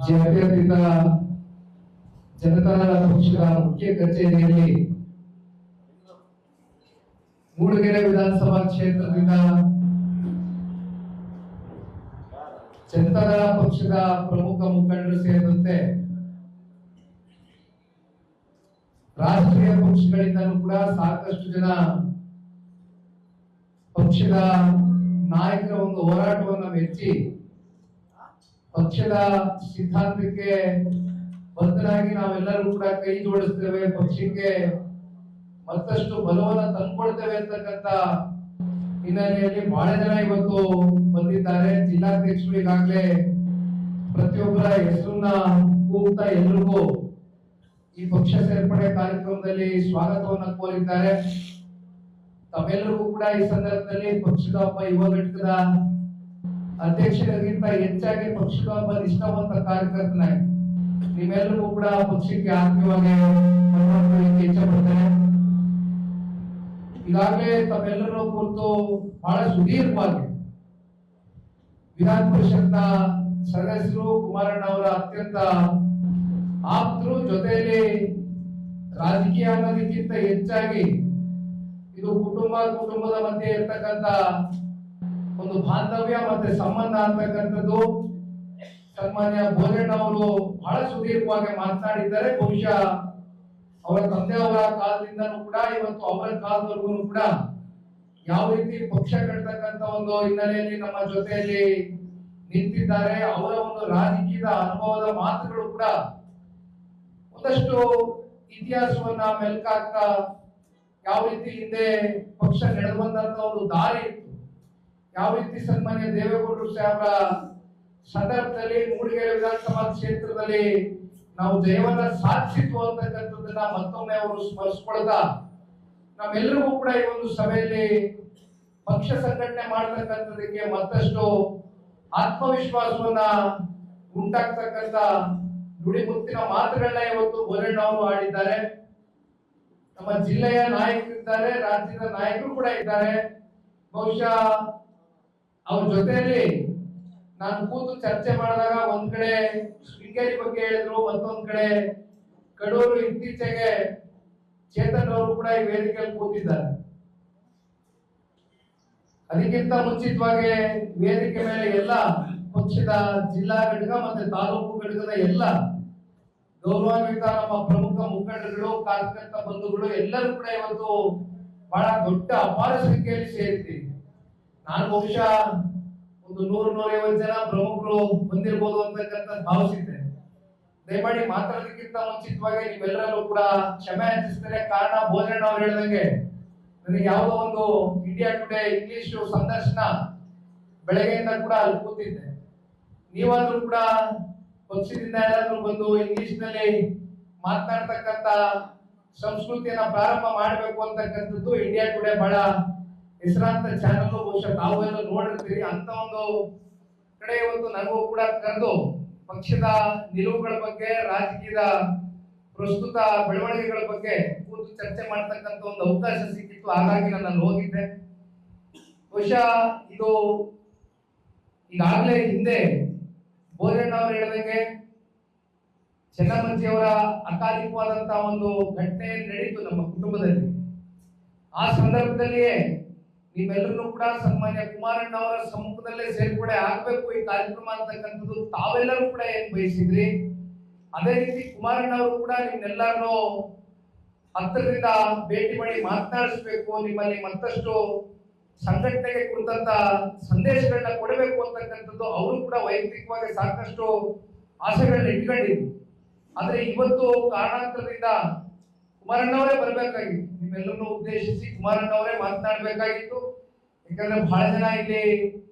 ಜಾತ್ಯತೀತ ಜನತಾದಳ ಪಕ್ಷದ ಮುಖ್ಯ ಕಚೇರಿಯಲ್ಲಿ ಮೂಡಿಗೆರೆ ವಿಧಾನಸಭಾ ಕ್ಷೇತ್ರದಿಂದ ಜನತಾದಳ ಪಕ್ಷದ ಪ್ರಮುಖ ಮುಖಂಡರು ಸೇರಿದಂತೆ ರಾಷ್ಟ್ರೀಯ ಪಕ್ಷಗಳಿಂದಲೂ ಕೂಡ ಸಾಕಷ್ಟು ಜನ ಪಕ್ಷದ ನಾಯಕರ ಒಂದು ಹೋರಾಟವನ್ನು ಮೆಚ್ಚಿ ಪಕ್ಷದ ಸಿದ್ಧಾಂತಕ್ಕೆ ಬದ್ಧರಾಗಿ ನಾವೆಲ್ಲರೂ ಕೂಡ ಕೈ ಜೋಡಿಸ್ತೇವೆ, ಪಕ್ಷಕ್ಕೆ ಮತ್ತಷ್ಟು ಬಲವನ್ನು ತಂದುಕೊಡ್ತೇವೆ ಅಂತಕ್ಕಂಥ ಹಿನ್ನೆಲೆಯಲ್ಲಿ ಬಹಳ ಜನ ಇವತ್ತು ಬಂದಿದ್ದಾರೆ. ಜಿಲ್ಲಾಧ್ಯಕ್ಷರು ಈಗಾಗಲೇ ಪ್ರತಿಯೊಬ್ಬರ ಹೆಸರನ್ನ ಕೂಗ್ತಾ ಎಲ್ರಿಗೂ ಈ ಪಕ್ಷ ಸೇರ್ಪಡೆ ಕಾರ್ಯಕ್ರಮದಲ್ಲಿ ಸ್ವಾಗತವನ್ನ ಕೋರಿದ್ದಾರೆ. ತಮ್ಮೆಲ್ಲರಿಗೂ ಕೂಡ ಈ ಸಂದರ್ಭದಲ್ಲಿ ಪಕ್ಷದ ಒಬ್ಬ ಯುವ ಘಟಕದ ಅಧ್ಯಕ್ಷರಿಗಿಂತ ಹೆಚ್ಚಾಗಿ ಪಕ್ಷದ ಒಬ್ಬ ನಿಷ್ಠಾವಂತ ಕಾರ್ಯಕರ್ತನಾಗಿ ನಿಮ್ಮೆಲ್ಲರಿಗೂ ಕೂಡ ಪಕ್ಷಕ್ಕೆ ಆತ್ಮೀಯವಾಗಿ ಇಚ್ಛೆ ಪಡ್ತೇನೆ. ಈಗಾಗಲೇ ತಮ್ಮೆಲ್ಲರೂ ಕುರಿತು ಬಹಳ ಸುದೀರ್ಘವಾಗಿ ವಿಧಾನ ಪರಿಷತ್ನ ಸದಸ್ಯರು ಕುಮಾರಣ್ಣ ಅವರ ಅತ್ಯಂತ ಆಪ್ತರು, ಜೊತೆಯಲ್ಲಿ ರಾಜಕೀಯ ಅನ್ನೋದಕ್ಕಿಂತ ಹೆಚ್ಚಾಗಿ ಇದು ಕುಟುಂಬದ ಮಧ್ಯೆ ಇರ್ತಕ್ಕಂಥ ಒಂದು ಬಾಂಧವ್ಯ ಮತ್ತೆ ಸಂಬಂಧ ಅಂತಕ್ಕಂಥದ್ದು ಸನ್ಮಾನ್ಯ ಬೋಜಣ್ಣ ಅವರು ಬಹಳ ಸುದೀರ್ಘವಾಗಿ ಮಾತನಾಡಿದ್ದಾರೆ. ಬಹುಶಃ ಅವರ ತಂದೆಯವರ ಕಾಲದಿಂದನೂ ಕೂಡ ಇವತ್ತು ಅವರ ಕಾಲದವರೆಗೂ ಕೂಡ ಯಾವ ರೀತಿ ಪಕ್ಷ ಕಟ್ಟತಕ್ಕಂಥ ಒಂದು ಹಿನ್ನೆಲೆಯಲ್ಲಿ ನಮ್ಮ ಜೊತೆಯಲ್ಲಿ ನಿಂತಿದ್ದಾರೆ. ಅವರ ಒಂದು ರಾಜಕೀಯದ ಅನುಭವದ ಮಾತುಗಳು ಕೂಡ ಒಂದಷ್ಟು ಇತಿಹಾಸವನ್ನ ಮೆಲ್ಕಾಗ್ತಾ ಯಾವ ರೀತಿ ಹಿಂದೆ ಪಕ್ಷ ನಡೆದು ಬಂದಂತ ಒಂದು ದಾರಿ ಇತ್ತು, ಯಾವ ರೀತಿ ಸನ್ಮಾನ್ಯ ದೇವೇಗೌಡರು ಸಾಹೇಬರ ಸಂದರ್ಭದಲ್ಲಿ ಮೂಡಿಗೆರೆ ವಿಧಾನಸಭಾ ಕ್ಷೇತ್ರದಲ್ಲಿ ನಾವು ಜಯವನ್ನ ಸಾಧಿಸಿತ್ತು ಅಂತಕ್ಕಂಥದ್ದನ್ನ ಮತ್ತೊಮ್ಮೆ ಅವರು ಸ್ಮರಿಸ್ಕೊಳ್ತಾ ನಾವೆಲ್ಲರಿಗೂ ಕೂಡ ಈ ಒಂದು ಸಭೆಯಲ್ಲಿ ಪಕ್ಷ ಸಂಘಟನೆ ಮಾಡತಕ್ಕಂಥದಕ್ಕೆ ಮತ್ತಷ್ಟು ಆತ್ಮವಿಶ್ವಾಸವನ್ನ ಉಂಟಾಗ್ತಕ್ಕಂಥ ನುಡಿಮುತ್ತಿನ ಮಾತುಗಳನ್ನ ಇವತ್ತು ಬೋರಣ್ಣ ಅವರು ಆಡಿದ್ದಾರೆ. ನಮ್ಮ ಜಿಲ್ಲೆಯ ನಾಯಕರಿದ್ದಾರೆ, ರಾಜ್ಯದ ನಾಯಕರು ಕೂಡ ಇದ್ದಾರೆ. ಬಹುಶಃ ಅವ್ರ ಜೊತೆಯಲ್ಲಿ ನಾನು ಕೂತು ಚರ್ಚೆ ಮಾಡಿದಾಗ ಒಂದ್ ಕಡೆ ಶೃಂಗೇರಿ ಬಗ್ಗೆ ಹೇಳಿದ್ರು, ಮತ್ತೊಂದ್ ಕಡೆ ಕಡೂರು, ಇತ್ತೀಚೆಗೆ ಚೇತನ್ ಅವರು ಕೂಡ ಈ ವೇದಿಕೆಯಲ್ಲಿ ಕೂತಿದ್ದಾರೆ. ಅದಕ್ಕಿಂತ ಮುಂಚಿತವಾಗಿ ವೇದಿಕೆ ಮೇಲೆ ಎಲ್ಲ ಪಕ್ಷದ ಜಿಲ್ಲಾ ಘಟಕ ಮತ್ತೆ ತಾಲೂಕು ಘಟಕದ ಎಲ್ಲ ಗೌರವಾನ್ವಿತ ನಮ್ಮ ಪ್ರಮುಖ ಮುಖಂಡರುಗಳು, ಕಾರ್ಯಕರ್ತ ಬಂಧುಗಳು ಎಲ್ಲರೂ ಕೂಡ ಇವತ್ತು ಬಹಳ ದೊಡ್ಡ ಅಪಾರ ಸಂಖ್ಯೆಯಲ್ಲಿ ಸೇರಿದ್ದೀವಿ. ನಾನು ಬಹುಶಃ ಒಂದು 100-150 ಜನ ಪ್ರಮುಖರು ಬಂದಿರಬಹುದು ಅಂತಕ್ಕಂಥ ಭಾವಿಸಿದ್ದೆ. ದಯಮಾಡಿ ಮಾತಾಡೋದಕ್ಕಿಂತ ಮುಂಚಿತವಾಗಿ ನೀವೆಲ್ಲರೂ ಕೂಡ ಕ್ಷಮೆ ಯಾಚಿಸ್ತಾರೆ. ಕಾರಣ ಬೋಜಣ್ಣ ಅವ್ರು ಹೇಳಿದಂಗೆ ನನಗೆ ಯಾವುದೋ ಒಂದು ಇಂಡಿಯಾ ಟುಡೇ ಇಂಗ್ಲಿಷ್ ಸಂದರ್ಶನ ಬೆಳಗ್ಗೆಯಿಂದ ಕೂಡ ಅಲ್ಲಿ ಕೂತಿದ್ದೆ. ನೀವಾದ್ರೂ ಕೂಡ ಪಕ್ಷದಿಂದ ಯಾರಾದ್ರೂ ಬಂದು ಇಂಗ್ಲಿಷ್ ನಲ್ಲಿ ಮಾತನಾಡ್ತಕ್ಕಂಥ ಸಂಸ್ಕೃತಿಯನ್ನ ಪ್ರಾರಂಭ ಮಾಡಬೇಕು ಅಂತಕ್ಕಂಥದ್ದು ಇಂಡಿಯಾ ಟುಡೇ ಬಹಳ ಹೆಸರಾಂತ ಚಾನಲ್, ಬಹುಶಃ ತಾವೆಲ್ಲ ನೋಡಿರ್ತೀರಿ. ಅಂತ ಒಂದು ಕಡೆ ಇವತ್ತು ನನಗೂ ಕೂಡ ಕರೆದು ಪಕ್ಷದ ನಿಲುವುಗಳ ಬಗ್ಗೆ, ರಾಜಕೀಯದ ಪ್ರಸ್ತುತ ಬೆಳವಣಿಗೆಗಳ ಬಗ್ಗೆ ಕೂತು ಚರ್ಚೆ ಮಾಡ್ತಕ್ಕಂಥ ಒಂದು ಅವಕಾಶ ಸಿಕ್ಕಿತ್ತು. ಹಾಗಾಗಿ ನಾನು ಹೋಗಿದ್ದೆ. ಬಹುಶಃ ಇದು ಈಗಾಗಲೇ ಹಿಂದೆ ಬೋರಣ್ಣ ಅವರು ಹೇಳಿದಂಗೆ ಚೆನ್ನಮ್ಮಜ್ಜಿಯವರ ಅಕಾಲಿಕವಾದಂತಹ ಒಂದು ಘಟನೆ ನಡೀತು ನಮ್ಮ ಕುಟುಂಬದಲ್ಲಿ. ಆ ಸಂದರ್ಭದಲ್ಲಿಯೇ ನೀವೆಲ್ಲರೂ ಕೂಡ ಸನ್ಮಾನ್ಯ ಕುಮಾರಣ್ಣ ಅವರ ಸಮ್ಮುಖದಲ್ಲೇ ಸೇರ್ಪಡೆ ಆಗ್ಬೇಕು ಈ ಕಾರ್ಯಕ್ರಮ ಅಂತಕ್ಕಂಥದ್ದು ತಾವೆಲ್ಲರೂ ಕೂಡ ಏನ್ ಬಯಸಿದ್ರಿ, ಅದೇ ರೀತಿ ಕುಮಾರಣ್ಣ ಅವರು ಕೂಡ ನಿಮ್ನೆಲ್ಲರನ್ನು ಹತ್ತಿರದಿಂದ ಭೇಟಿ ಮಾಡಿ ಮಾತನಾಡಿಸ್ಬೇಕು, ನಿಮ್ಮಲ್ಲಿ ಮತ್ತಷ್ಟು ಸಂಘಟನೆಗೆ ಕುರಿತಂತ ಸಂದೇಶಗಳನ್ನ ಕೊಡಬೇಕು ಅಂತಕ್ಕಂಥದ್ದು ಅವರು ಕೂಡ ವೈಯಕ್ತಿಕವಾಗಿ ಸಾಕಷ್ಟು ಆಸೆಗಳನ್ನ ಇಟ್ಕೊಂಡಿದ್ರು. ಆದ್ರೆ ಇವತ್ತು ಕಾರಣಾಂತರದಿಂದ ಕುಮಾರಣ್ಣವರೇ ಬರಬೇಕಾಗಿತ್ತು, ನಿಮ್ಮೆಲ್ಲರನ್ನು ಉದ್ದೇಶಿಸಿ ಕುಮಾರಣ್ಣವರೇ ಮಾತನಾಡಬೇಕಾಗಿತ್ತು. ಯಾಕಂದ್ರೆ ಬಹಳ ಜನ ಇಲ್ಲಿ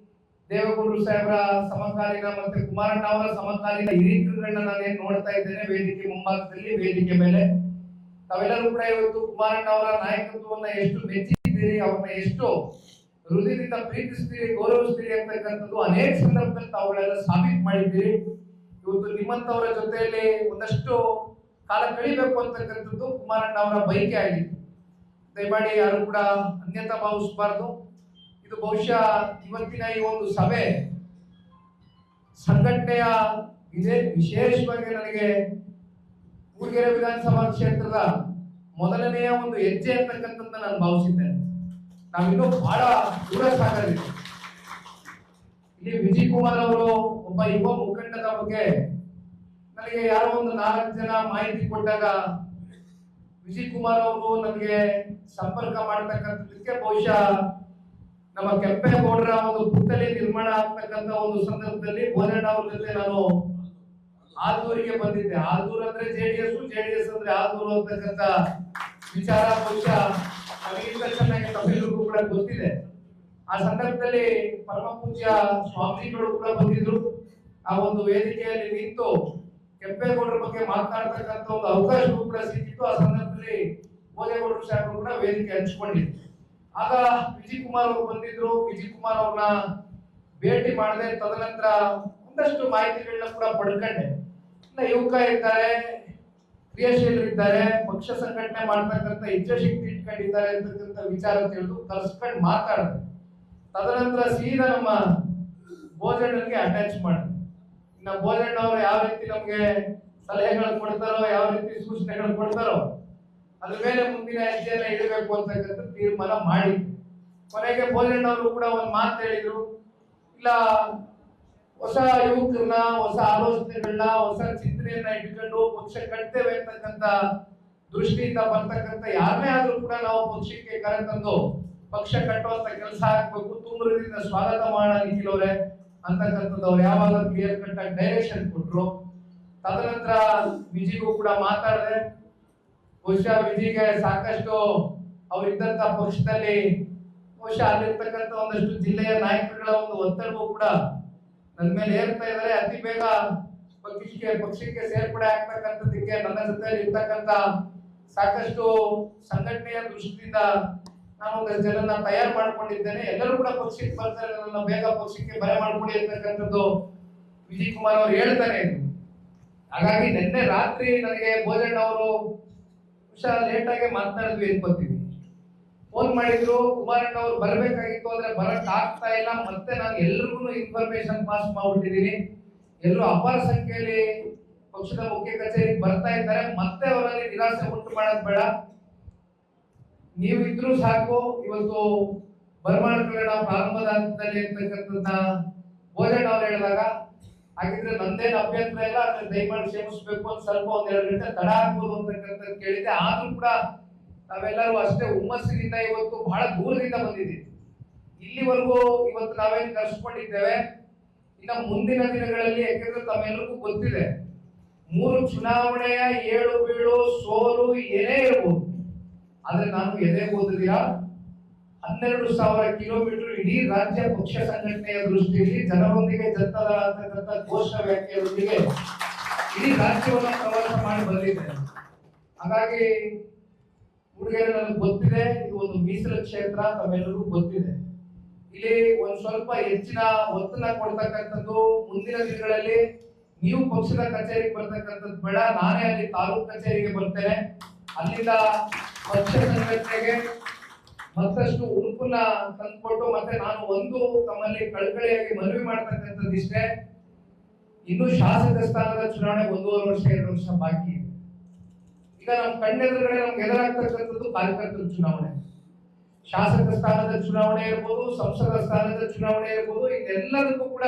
ದೇವೇಗೌಡರು ಸಾಹೇಬರ ಸಮಕಾಲೀನ ಮತ್ತೆ ಕುಮಾರಣ್ಣ ಅವರ ಸಮಕಾಲೀನ ಹಿರಿಕರುಗಳನ್ನ ನಾನೇನ್ ನೋಡ್ತಾ ಇದ್ದೇನೆ ವೇದಿಕೆ ಮುಂಭಾಗದಲ್ಲಿ, ವೇದಿಕೆ ಮೇಲೆ. ತಾವೆಲ್ಲರೂ ಕೂಡ ಇವತ್ತು ಕುಮಾರಣ್ಣ ಅವರ ನಾಯಕತ್ವವನ್ನ ಎಷ್ಟು ಮೆಚ್ಚಿದ್ದೀರಿ, ಅವ್ರನ್ನ ಎಷ್ಟು ಹೃದಯದಿಂದ ಪ್ರೀತಿಸ್ತೀರಿ, ಗೌರವಿಸ್ತೀರಿ ಅಂತಕ್ಕಂಥದ್ದು ಅನೇಕ ಸಂದರ್ಭದಲ್ಲಿ ತಾವುಗಳೆಲ್ಲ ಸಾಬೀತು ಮಾಡಿದ್ದೀರಿ. ಇವತ್ತು ನಿಮ್ಮಂತವರ ಜೊತೆಯಲ್ಲಿ ಒಂದಷ್ಟು ಕಾಲ ಕಳಿಬೇಕು ಅಂತಕ್ಕಂಥದ್ದು ಕುಮಾರಣ್ಣ ಅವರ ಬಯಕೆ ಆಗಿತ್ತು. ದಯಮಾಡಿ ಯಾರು ಕೂಡ ಅನ್ಯತಾ ಭಾವಿಸಬಾರದು. ಇದು ಬಹುಶಃ ಇವತ್ತಿನ ಈ ಒಂದು ಸಭೆ ಸಂಘಟನೆಯ ಇದೇ ವಿಶೇಷವಾಗಿ ನನಗೆ ಮೂಡಿಗೆರೆ ವಿಧಾನಸಭಾ ಕ್ಷೇತ್ರದ ಮೊದಲನೆಯ ಒಂದು ಹೆಜ್ಜೆ ಅಂತಕ್ಕಂಥದ್ದು ನಾನು ಭಾವಿಸಿದ್ದೇನೆ. ನಾವಿನ್ನೂ ಬಹಳ ದೂರ ಸಾಗಲಿದೆ. ಇಲ್ಲಿ ವಿಜಯ್ ಕುಮಾರ್ ಅವರು ಒಬ್ಬ ಯುವ ಮುಖಂಡದ ಬಗ್ಗೆ ನನಗೆ ಯಾರೋ ಒಂದು 4 ಜನ ಮಾಹಿತಿ ಕೊಟ್ಟಾಗ ವಿಜಯ್ ಕುಮಾರ್ ಅವರು ನನಗೆ ಸಂಪರ್ಕ ಮಾಡತಕ್ಕಂಥದಕ್ಕೆ ಬಹುಶಃ ನಮ್ಮ ಕೆಂಪೇಗೌಡರ ಒಂದು ಪುತ್ಥಳಿ ನಿರ್ಮಾಣ ಆಗ್ತಕ್ಕಂಥ ಒಂದು ಸಂದರ್ಭದಲ್ಲಿ ಬೋರಣ್ಣ ಅವ್ರ ಜೊತೆ ನಾನು ಆದೂರಿಗೆ ಬಂದಿದ್ದೆ. ಆದೂರ್ ಅಂದ್ರೆ ಜೆಡಿಎಸ್ ಅಂದ್ರೆ ಆದೂರು ಅಂತಕ್ಕಂಥ ವಿಚಾರ ಬಹುಶಃ ನನಗಿಂತ ಚೆನ್ನಾಗಿ ತಮಿಳರಿಗೂ ಕೂಡ ಗೊತ್ತಿದೆ. ಆ ಸಂದರ್ಭದಲ್ಲಿ ಪರಮ ಪೂಜ್ಯ ಸ್ವಾಮೀಜಿಗಳು ಕೂಡ ಬಂದಿದ್ರು. ಆ ಒಂದು ವೇದಿಕೆಯಲ್ಲಿ ನಿಂತು ಕೆಂಪೇಗೌಡರ ಬಗ್ಗೆ ಮಾತನಾಡ್ತಕ್ಕಂಥ ಒಂದು ಅವಕಾಶವೂ ಕೂಡ ಸಿಕ್ಕಿತ್ತು. ಆ ಸಂದರ್ಭದಲ್ಲಿ ಬೋದೇಗೌಡರು ಸಾಹೇಬರು ಕೂಡ ವೇದಿಕೆ ಹಂಚಿಕೊಂಡಿದ್ರು. ಆಗ ವಿಜಯ್ ಕುಮಾರ್ ಅವರು ಬಂದಿದ್ರು. ವಿಜಯ್ ಕುಮಾರ್ ಅವ್ರನ್ನ ಭೇಟಿ ಮಾಡದೆ ತದನಂತರ ಒಂದಷ್ಟು ಮಾಹಿತಿಗಳನ್ನ ಕೂಡ ಪಡ್ಕೊಂಡೆ. ಯುವಕ ಇದ್ದಾರೆ, ಕ್ರಿಯಾಶೀಲರಿದ್ದಾರೆ, ಪಕ್ಷ ಸಂಘಟನೆ ಮಾಡ್ತಕ್ಕಂಥ ಇಚ್ಛಾಶಕ್ತಿ ಇಟ್ಕೊಂಡಿದ್ದಾರೆ ಅಂತಕ್ಕಂಥ ವಿಚಾರ ತಿಳಿದು ಕಲ್ಸ್ಕೊಂಡು ಮಾತಾಡಿದೆ. ತದನಂತರ ಸೀದಾ ನಮ್ಮ ಭೋಜಣ್ಣನಿಗೆ ಅಟ್ಯಾಚ್ ಮಾಡಿದೆ. ಇನ್ನು ಭೋಜಣ್ಣ ಅವರು ಯಾವ ರೀತಿ ನಮ್ಗೆ ಸಲಹೆಗಳು ಕೊಡ್ತಾರೋ, ಯಾವ ರೀತಿ ಸೂಚನೆಗಳು ಕೊಡ್ತಾರೋ ಅದ್ರ ಮೇಲೆ ಮುಂದಿನ ಹೆಜ್ಜೆಯನ್ನ ಇಡಬೇಕು ಅಂತಕ್ಕಂಥ ತೀರ್ಮಾನ ಮಾಡಿ ಕೊನೆಗೆ ಭೋಜಣ್ಣ ಅವರು ಕೂಡ ಒಂದು ಮಾತು ಹೇಳಿದ್ರು. ಇಲ್ಲ, ಹೊಸ ಯುವಕರನ್ನ, ಹೊಸ ಆಲೋಚನೆಗಳನ್ನ, ಹೊಸ ಚಿಂತನೆಯನ್ನ ಇಟ್ಕೊಂಡು ಪಕ್ಷ ಕಟ್ತೇವೆ ಅಂತಕ್ಕಂಥ ದೃಷ್ಟಿಯಿಂದ ಬರ್ತಕ್ಕಂಥ ಯಾರನ್ನೇ ಆದ್ರೂ ಕೂಡ ನಾವು ಪಕ್ಷಕ್ಕೆ ಕರೆತಂದು ಪಕ್ಷ ಕಟ್ಟುವಂತ ಕೆಲಸ ಆಗ್ಬೇಕು, ತುಂಬದಿಂದ ಸ್ವಾಗತ ಮಾಡೋಣ ನಿಖಿಲ್ ಅವರೇ ಅಂತಕ್ಕಂಥದ್ದು ಅವ್ರು ಯಾವಾಗ ಕ್ಲಿಯರ್ ಕಟ್ ಆಗಿ ಡೈರೆಕ್ಷನ್ ಕೊಟ್ರು. ತದನಂತರ ವಿಜಿಗೂ ಕೂಡ ಮಾತಾಡಿದೆ. ಬಹುಶಃ ವಿಜಿಗೆ ಸಾಕಷ್ಟು ಅವರಿದ್ದಂತ ಪಕ್ಷದಲ್ಲಿ ಬಹುಶಃ ಅಲ್ಲಿರ್ತಕ್ಕಂಥ ಒಂದಷ್ಟು ಜಿಲ್ಲೆಯ ನಾಯಕರುಗಳ ಒಂದು ಒತ್ತಡವೂ ಕೂಡ ನನ್ನ ಮೇಲೆ ಏರ್ತಾ ಇದ್ದಾರೆ. ಅತಿ ಬೇಗ ಪಕ್ಷಕ್ಕೆ ಸೇರ್ಪಡೆ ಆಗ್ತಕ್ಕಂಥದ್ದಕ್ಕೆ ನನ್ನ ಜೊತೆ ಇರ್ತಕ್ಕಂಥ ಸಾಕಷ್ಟು ಸಂಘಟನೆಯ ದೃಷ್ಟಿಯಿಂದ ನಾನು ಒಂದಷ್ಟು ಜನನ ತಯಾರು ಮಾಡ್ಕೊಂಡಿದ್ದೇನೆ. ಎಲ್ಲರೂ ಕೂಡ ಪಕ್ಷಕ್ಕೆ ಬರ್ತಾರೆ, ನನ್ನ ಬೇಗ ಪಕ್ಷಕ್ಕೆ ಬರೆ ಮಾಡ್ಕೊಡಿ ಅಂತಕ್ಕಂಥದ್ದು ವಿಜಯ್ ಕುಮಾರ್ ಅವರು ಹೇಳ್ತಾನೆ ಇದ್ರು. ಹಾಗಾಗಿ ನಿನ್ನೆ ರಾತ್ರಿ ನನಗೆ ಭೋಜಣ್ಣ ಅವರು ಲೇಟ್ ಆಗಿ ಮಾತನಾಡಿದ್ವಿ ಅನ್ಕೋತೀವಿ, ಫೋನ್ ಮಾಡಿದ್ರು. ಕುಮಾರಣ್ಣ ಅವರು ಬರ್ಬೇಕಾಗಿತ್ತು, ಆದ್ರೆ ಬರಕ್ ಆಗ್ತಾ ಇಲ್ಲ. ಮತ್ತೆ ನಾನು ಎಲ್ರಿಗೂ ಇನ್ಫಾರ್ಮೇಶನ್ ಪಾಸ್ ಮಾಡ್ಬಿಟ್ಟಿದ್ದೀನಿ. ಎಲ್ಲರೂ ಅಪಾರ ಸಂಖ್ಯೆಯಲ್ಲಿ ಪಕ್ಷದ ಮುಖ್ಯ ಕಚೇರಿಗೆ ಬರ್ತಾ ಇದ್ದಾರೆ. ಮತ್ತೆ ಅವರಲ್ಲಿ ನಿರಾಸೆ ಉಂಟು ಮಾಡೋದು ಬೇಡ, ನೀವು ಇದ್ರೂ ಸಾಕು, ಇವತ್ತು ಬರ್ಮಾಡ್ಕೊಳ್ಳೋಣ ಪ್ರಾರಂಭದ ಹಂತದಲ್ಲಿ ಅಂತಕ್ಕಂಥದ್ದನ್ನ ಭೋಜಣ್ಣ ಅವ್ರು ಹೇಳಿದಾಗ, ಹಾಗಿದ್ರೆ ನಂದೇನು ಅಭ್ಯಂತರ ಇಲ್ಲ, ಅದನ್ನ ದಯಮಾಡಿ ಕ್ಷಮಿಸಬೇಕು ಅಂತ ಸ್ವಲ್ಪ 1-2 ಗಂಟೆ ತಡ ಆಗ್ಬೋದು ಅಂತಕ್ಕಂಥದ್ದು ಕೇಳಿದೆ. ಆದ್ರೂ ಕೂಡ ನಾವೆಲ್ಲರೂ ಅಷ್ಟೇ ಹುಮ್ಮಸ್ಸಿನಿಂದ ಇವತ್ತು ಬಹಳ ದೂರದಿಂದ ಬಂದಿದ್ದೀವಿ. ಇಲ್ಲಿವರೆಗೂ ಇವತ್ತು ನಾವೇನು ಕರ್ಸ್ಕೊಂಡಿದ್ದೇವೆ. ಇನ್ನು ಮುಂದಿನ ದಿನಗಳಲ್ಲಿ, ಯಾಕೆಂದ್ರೆ ತಮ್ಮೆಲ್ಲರಿಗೂ ಗೊತ್ತಿದೆ, 3 ಚುನಾವಣೆಯ ಏಳು ಬೀಳು ಸೋಲು ಏನೇ ಇರಬಹುದು, ಆದ್ರೆ ನಾನು ಎದೆ ಓದಿದೀರ 12,000 ಕಿಲೋಮೀಟರ್ ಇಡೀ ರಾಜ್ಯ ಪಕ್ಷ ಸಂಘಟನೆಯ ದೃಷ್ಟಿಯಲ್ಲಿ ಜನರೊಂದಿಗೆ ಜನತಾದಳ ಅಂತಕ್ಕಂಥ ಘೋಷ ವ್ಯಾಖ್ಯೆಯೊಂದಿಗೆ ಇಡೀ ರಾಜ್ಯವನ್ನ ಪ್ರವಾಸ ಮಾಡಿ ಬಂದಿದ್ದೇನೆ. ಹಾಗಾಗಿ ಮೂಡಿಗೆರೆ ನನಗೆ ಗೊತ್ತಿದೆ, ಇದು ಒಂದು ಮೀಸಲು ಕ್ಷೇತ್ರ, ತಮ್ಮೆಲ್ಲರಿಗೂ ಗೊತ್ತಿದೆ. ಇಲ್ಲಿ ಒಂದ್ ಸ್ವಲ್ಪ ಹೆಚ್ಚಿನ ಒತ್ತನ್ನ ಕೊಡ್ತಕ್ಕಂಥದ್ದು ಮುಂದಿನ ದಿನಗಳಲ್ಲಿ ನೀವು ಪಕ್ಷದ ಕಚೇರಿಗೆ ಬರ್ತಕ್ಕಂಥದ್ದು ಬೇಡ, ನಾನೇ ಅಲ್ಲಿ ತಾಲೂಕು ಕಚೇರಿಗೆ ಬರ್ತೇನೆ. ಅಲ್ಲಿಂದ ಪಕ್ಷ ಸಂಘಟನೆಗೆ ಮತ್ತಷ್ಟು ಉಡುಪನ್ನ ತಂದುಕೊಟ್ಟು, ಮತ್ತೆ ನಾನು ಒಂದು ತಮ್ಮಲ್ಲಿ ಕಳಕಳಿಯಾಗಿ ಮನವಿ ಮಾಡ್ತಕ್ಕಂಥದ್ದು ಇಷ್ಟೇ, ಇನ್ನು ಶಾಸಕ ಸ್ಥಾನದ ಚುನಾವಣೆ 1.5 ವರ್ಷ 2 ವರ್ಷ ಬಾಕಿ ಇದೆ. ಈಗ ನಮ್ಮ ಕಣ್ಣೆದುರುಗಡೆ ನಮ್ಗೆ ಎದುರಾಗ್ತಕ್ಕಂಥದ್ದು ಕಾರ್ಯಕರ್ತರ ಚುನಾವಣೆ, ಶಾಸಕ ಸ್ಥಾನದ ಚುನಾವಣೆ ಇರ್ಬೋದು, ಸಂಸದ ಸ್ಥಾನದ ಚುನಾವಣೆ ಇರ್ಬೋದು. ಇದೆಲ್ಲದಕ್ಕೂ ಕೂಡ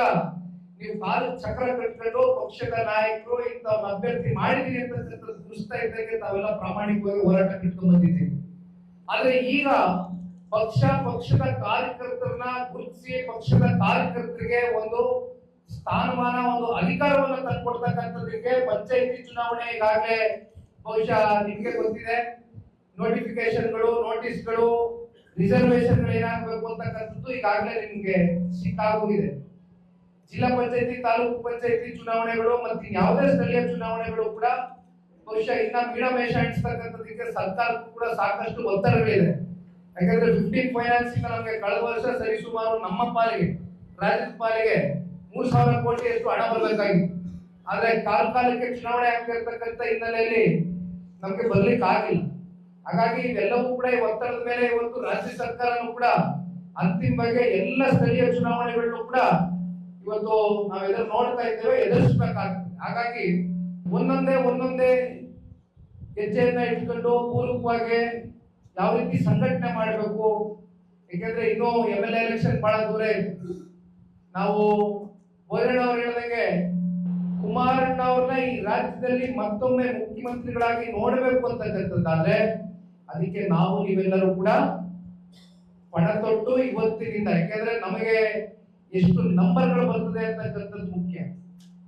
ನೀವು ಕಾಲು ಚಕ್ರ ಕಟ್ಕೊಂಡು ಪಕ್ಷದ ನಾಯಕರು ಇಂಥ ಅಭ್ಯರ್ಥಿ ಮಾಡಿದೀನಿ ಅಂತಕ್ಕಂಥದ್ದು ದೃಷ್ಟಿ ಇದ್ದಂಗೆ ತಾವೆಲ್ಲ ಪ್ರಾಮಾಣಿಕವಾಗಿ ಹೋರಾಟ ಕಟ್ಕೊಂಡು ಬಂದಿದ್ದೀವಿ. ಆದ್ರೆ ಈಗ ಪಕ್ಷದ ಕಾರ್ಯಕರ್ತರನ್ನ ಗುರುತಿಸಿ ಪಕ್ಷದ ಕಾರ್ಯಕರ್ತರಿಗೆ ಒಂದು ಸ್ಥಾನಮಾನ, ಒಂದು ಅಧಿಕಾರವನ್ನು ತಂದುಕೊಡ್ತಕ್ಕಂಥದ್ದಕ್ಕೆ ಪಂಚಾಯತಿ ಚುನಾವಣೆ ಈಗಾಗಲೇ ಬಹುಶಃ ನಿಮ್ಗೆ ಗೊತ್ತಿದೆ, ನೋಟಿಫಿಕೇಶನ್ಗಳು, ನೋಟಿಸ್ಗಳು, ರಿಸರ್ವೇಶನ್ಗಳು ಏನಾಗಬೇಕು ಅಂತಕ್ಕಂಥದ್ದು ಈಗಾಗಲೇ ನಿಮ್ಗೆ ಸಿಕ್ಕಾಗೋಗಿದೆ. ಜಿಲ್ಲಾ ಪಂಚಾಯತಿ, ತಾಲೂಕು ಪಂಚಾಯತಿ ಚುನಾವಣೆಗಳು ಮತ್ತು ಯಾವುದೇ ಸ್ಥಳೀಯ ಚುನಾವಣೆಗಳು ಕೂಡ ಬಹುಶಃ ಇನ್ನ ಮೀಳಮೇಷ ಎಣಿಸ್ತಕ್ಕಂಥದಕ್ಕೆ ಸರ್ಕಾರಕ್ಕೂ ಕೂಡ ಸಾಕಷ್ಟು ಒತ್ತಡಗಳಿದೆ. ಯಾಕಂದ್ರೆ 15 ಫೈನಾನ್ಸ್ ನಮಗೆ ಕಳೆದ ವರ್ಷ ಸರಿಸುಮಾರು ನಮ್ಮ ಪಾಲಿಗೆ, ರಾಜ್ಯದ ಪಾಲಿಗೆ 3,000 ಕೋಟಿ ಅಷ್ಟು ಹಣ ಬರಬೇಕಾಗಿತ್ತು. ಆದ್ರೆ ಕಾಲಕ್ಕೆ ಚುನಾವಣೆ ಆಗ್ತಿರ್ತಕ್ಕಂಥ ಹಿನ್ನೆಲೆಯಲ್ಲಿ ನಮ್ಗೆ ಬರ್ಲಿಕ್ಕೆ ಆಗಿಲ್ಲ. ಹಾಗಾಗಿ ಇವೆಲ್ಲವೂ ಕೂಡ ಈ ಒತ್ತಡದ ಮೇಲೆ ಇವತ್ತು ರಾಜ್ಯ ಸರ್ಕಾರನೂ ಕೂಡ ಅಂತಿಮವಾಗಿ ಎಲ್ಲ ಸ್ಥಳೀಯ ಚುನಾವಣೆಗಳನ್ನು ಕೂಡ ಇವತ್ತು ಇವತ್ತು ನಾವೆಲ್ಲರೂ ನೋಡ್ತಾ ಇದ್ದೇವೆ, ಎದುರಿಸಬೇಕಾಗ್ತದೆ. ಹಾಗಾಗಿ ಒಂದೊಂದೇ ಹೆಜ್ಜೆಯನ್ನ ಇಟ್ಕೊಂಡು ಪೂರ್ವಕವಾಗಿ ಯಾವ ರೀತಿ ಸಂಘಟನೆ ಮಾಡಬೇಕು. ಯಾಕೆಂದ್ರೆ ಇನ್ನೂ MLA ಎಲೆಕ್ಷನ್ ಬಹಳ ದೂರ ಇದೆ. ನಾವು ಬೋರಣ್ಣ ಅವರು ಹೇಳಿದಂಗೆ ಕುಮಾರಣ್ಣ ಅವ್ರನ್ನ ಈ ರಾಜ್ಯದಲ್ಲಿ ಮತ್ತೊಮ್ಮೆ ಮುಖ್ಯಮಂತ್ರಿಗಳಾಗಿ ನೋಡಬೇಕು ಅಂತಕ್ಕಂಥದ್ದಾದ್ರೆ ಅದಕ್ಕೆ ನಾವು ನೀವೆಲ್ಲರೂ ಕೂಡ ಪಣ ತೊಟ್ಟು ಇವತ್ತಿನಿಂದ, ಯಾಕೆಂದ್ರೆ ನಮಗೆ ಎಷ್ಟು ನಂಬರ್ಗಳು ಬರ್ತದೆ ಅಂತಕ್ಕಂಥದ್ದು ಮುಖ್ಯ.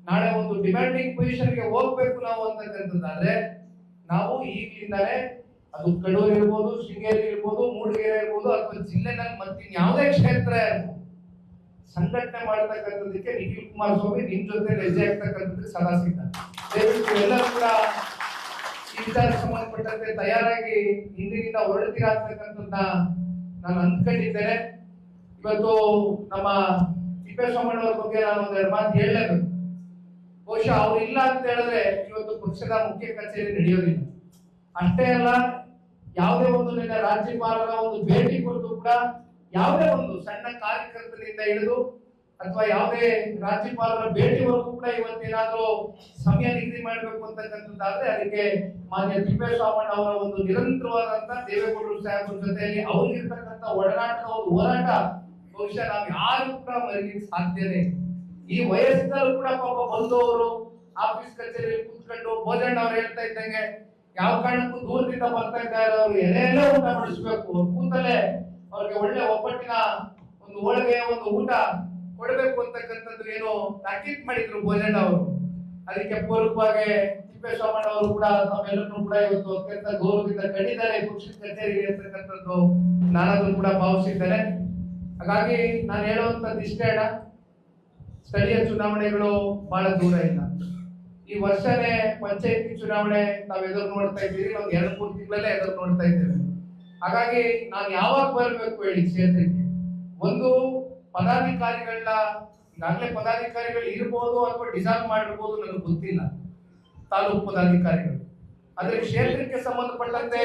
ನಾಳೆ ಒಂದು ಡಿಮ್ಯಾಂಡಿಂಗ್ ಪೊಸಿಷನ್ಗೆ ಹೋಗ್ಬೇಕು ನಾವು ಅಂತಕ್ಕಂಥದ್ದಾದ್ರೆ ನಾವು ಈಗಲಿಂದಾನೆ, ಅದು ಕಡೂರು ಇರ್ಬೋದು, ಶೃಂಗೇರಿ ಇರ್ಬೋದು, ಮೂಡಿಗೆರೆ ಇರ್ಬೋದು, ಅಥವಾ ಜಿಲ್ಲೆನಲ್ಲಿ ಮತ್ತಿನ್ ಯಾವುದೇ ಕ್ಷೇತ್ರ ಇರ್ಬೋದು, ಸಂಘಟನೆ ಮಾಡತಕ್ಕಂಥದಕ್ಕೆ ನಿಖಿಲ್ ಕುಮಾರಸ್ವಾಮಿ ನಿಮ್ ಜೊತೆ ಹೆಜ್ಜೆ ಆಗ್ತಕ್ಕಂಥದ್ದು ಸದಾ ಸಿದ್ಧ. ದಯವಿಟ್ಟು ಎಲ್ಲರೂ ಕೂಡ ಈ ವಿಚಾರಕ್ಕೆ ಸಂಬಂಧಪಟ್ಟಂತೆ ತಯಾರಾಗಿ ಹಿಂದಿನಿಂದ ಹೊರಡ್ತೀರಾ ಅಂತಕ್ಕಂಥದ್ದನ್ನ ನಾನು ಅಂದ್ಕೊಂಡಿದ್ದೇನೆ. ಇವತ್ತು ನಮ್ಮ ತಿಪ್ಪೇಸ್ವಾಮಣ್ಣವ್ರ ಬಗ್ಗೆ ನಾನು ಒಂದೆರಡು ಮಾತು ಹೇಳಲೇಬೇಕು. ಬಹುಶಃ ಅವ್ರು ಇಲ್ಲ ಅಂತ ಹೇಳಿದ್ರೆ ಇವತ್ತು ಪಕ್ಷದ ಮುಖ್ಯ ಕಚೇರಿ ನಡೆಯೋದಿಲ್ಲ. ಅಷ್ಟೇ ಅಲ್ಲ, ಯಾವುದೇ ಒಂದು ನಿನ್ನೆ ರಾಜ್ಯಪಾಲರ ಒಂದು ಭೇಟಿ ಕುರಿತು ಕೂಡ ಯಾವುದೇ ಒಂದು ಸಣ್ಣ ಕಾರ್ಯಕರ್ತರಿಂದ ಹಿಡಿದು ಅಥವಾ ಯಾವುದೇ ರಾಜ್ಯಪಾಲರ ಭೇಟಿವರೆಗೂ ಕೂಡ ಇವತ್ತೇನಾದ್ರೂ ಸಮಯ ನಿಗದಿ ಮಾಡಬೇಕು ಅಂತಕ್ಕಂಥದ್ದಾದ್ರೆ ಅದಕ್ಕೆ ಮಾನ್ಯ ತಿಪ್ಪೇಸ್ವಾಮಣ್ಣ ಅವರ ಒಂದು ನಿರಂತರವಾದಂತ ದೇವೇಗೌಡರು ಸಾಹೇಬರ ಜೊತೆಯಲ್ಲಿ ಅವ್ರಿಗಿರ್ತಕ್ಕಂಥ ಒಡನಾಟದ ಒಂದು ಹೋರಾಟ ಬಹುಶಃ ನಾವು ಯಾರು ಕೂಡ ಮರೀಲಿಕ್ಕೆ ಸಾಧ್ಯನೇ. ಈ ವಯಸ್ಸಿನಲ್ಲೂ ಕೂಡ ಪಾಪ ಬಂದವರು ಆಫೀಸ್ ಕಚೇರಿ ಕೂತ್ಕೊಂಡು ಬೋಜಣ್ಣ ಅವ್ರು ಹೇಳ್ತಾ ಇದ್ದಂಗೆ ಯಾವ ಕಾರಣಕ್ಕೂ ದೂರದಿಂದ ಬರ್ತಾ ಇದ್ದಾರೆ, ಅವ್ರು ಎಲೆಯಲ್ಲೇ ಊಟ ಮಾಡಿಸ್ಬೇಕು, ಕೂತಲ್ಲೇ ಅವ್ರಿಗೆ ಒಳ್ಳೆ ಒಬ್ಬಟ್ಟಿನ ಒಂದು ಹೋಳಿಗೆ ಒಂದು ಊಟ ಕೊಡಬೇಕು ಅಂತಕ್ಕಂಥದ್ದು ಏನು ತಾಕೀತ್ ಮಾಡಿದ್ರು ಬೋಜಣ್ಣ ಅವರು. ಅದಕ್ಕೆ ಪೂರ್ವಕವಾಗಿ ತಿಪ್ಪೇಸ್ವಾಮಣ್ಣ ಅವರು ಕೂಡ ತಮ್ಮೆಲ್ಲರನ್ನು ಕೂಡ ಇವತ್ತು ಅತ್ಯಂತ ಗೌರವದಿಂದ ಕಂಡಿದ್ದಾರೆ ಪಕ್ಷದ ಕಚೇರಿಗೆ ಅಂತಕ್ಕಂಥದ್ದು ನಾನದನ್ನು ಕೂಡ ಭಾವಿಸಿದ್ದೇನೆ. ಹಾಗಾಗಿ ನಾನು ಹೇಳುವಂತದ್ದು ಇಷ್ಟೇ ಅಣ್ಣ, ಸ್ಥಳೀಯ ಚುನಾವಣೆಗಳು ಬಹಳ ದೂರ ಇಲ್ಲ. ಈ ವರ್ಷನೇ ಪಂಚಾಯತಿ ಚುನಾವಣೆ ತಾವ್ ಎದುರು ನೋಡ್ತಾ ಇದ್ದೀರಿ, ಒಂದು 2-3 ತಿಂಗಳಲ್ಲೇ ಎದುರು ನೋಡ್ತಾ ಇದ್ದೇವೆ. ಹಾಗಾಗಿ ನಾನು ಯಾವಾಗ ಬರಬೇಕು ಹೇಳಿ ಕ್ಷೇತ್ರಕ್ಕೆ? ಒಂದು ಪದಾಧಿಕಾರಿಗಳನ್ನ, ಈಗಾಗಲೇ ಪದಾಧಿಕಾರಿಗಳು ಇರ್ಬೋದು ಅಥವಾ ಡಿಸೈನ್ ಮಾಡಿರ್ಬೋದು, ನನಗೆ ಗೊತ್ತಿಲ್ಲ, ತಾಲೂಕು ಪದಾಧಿಕಾರಿಗಳು. ಆದ್ರೆ ಕ್ಷೇತ್ರಕ್ಕೆ ಸಂಬಂಧಪಟ್ಟಂತೆ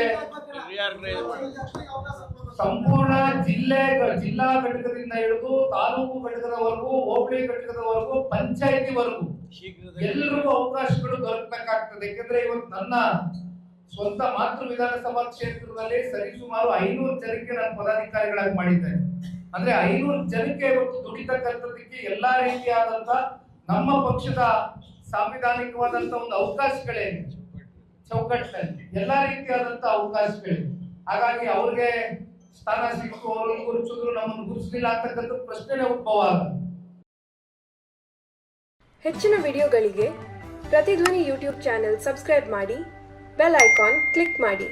ಸಂಪೂರ್ಣ ಜಿಲ್ಲಾ ಘಟಕದಿಂದ ಹಿಡಿದು ತಾಲೂಕು ಘಟಕದವರೆಗೂ, ಹೋಬಳಿ ಘಟಕದವರೆಗೂ, ಪಂಚಾಯತಿವರೆಗೂ ಎಲ್ಲರಿಗೂ ಅವಕಾಶಗಳು ದೊರಕಬೇಕಾಗ್ತದೆ. ಯಾಕಂದ್ರೆ ಇವತ್ತು ನನ್ನ ಸ್ವಂತ ಮಾತೃ ವಿಧಾನಸಭಾ ಕ್ಷೇತ್ರದಲ್ಲಿ ಸರಿಸುಮಾರು 500 ಜನಕ್ಕೆ ನಾನು ಪದಾಧಿಕಾರಿಗಳಾಗಿ ಮಾಡಿದ್ದೇನೆ. ಅಂದ್ರೆ 500 ಜನಕ್ಕೆ ಇವತ್ತು ದುಡಿತಕ್ಕಂಥದಕ್ಕೆ ಎಲ್ಲಾ ರೀತಿಯಾದಂತ ನಮ್ಮ ಪಕ್ಷದ ಸಾಂವಿಧಾನಿಕವಾದಂತ ಒಂದು ಅವಕಾಶಗಳೇನಿದೆ ಚೌಕಟ್ಟಿನಲ್ಲಿ, ಎಲ್ಲಾ ರೀತಿಯಾದಂತ ಅವಕಾಶಗಳಿವೆ. ಹಾಗಾಗಿ ಅವ್ರಿಗೆ ಸ್ಥಾನ ಸಿಕ್ಕು, ಅವ್ರನ್ನು ಗುರುತಿಸಿದ್ರು, ನಮ್ಮನ್ನು ಗುರುತಿಸಲಿಲ್ಲ ಅಂತಕ್ಕಂಥ ಪ್ರಶ್ನೆ ಉದ್ಭವ ಆಗುತ್ತೆ. ಹೆಚ್ಚಿನ ವಿಡಿಯೋಗಳಿಗೆ ಪ್ರತಿಧ್ವನಿ ಯೂಟ್ಯೂಬ್ ಚಾನೆಲ್ ಸಬ್ಸ್ಕ್ರೈಬ್ ಮಾಡಿ, ಬೆಲ್ ಐಕಾನ್ ಕ್ಲಿಕ್ ಮಾಡಿ.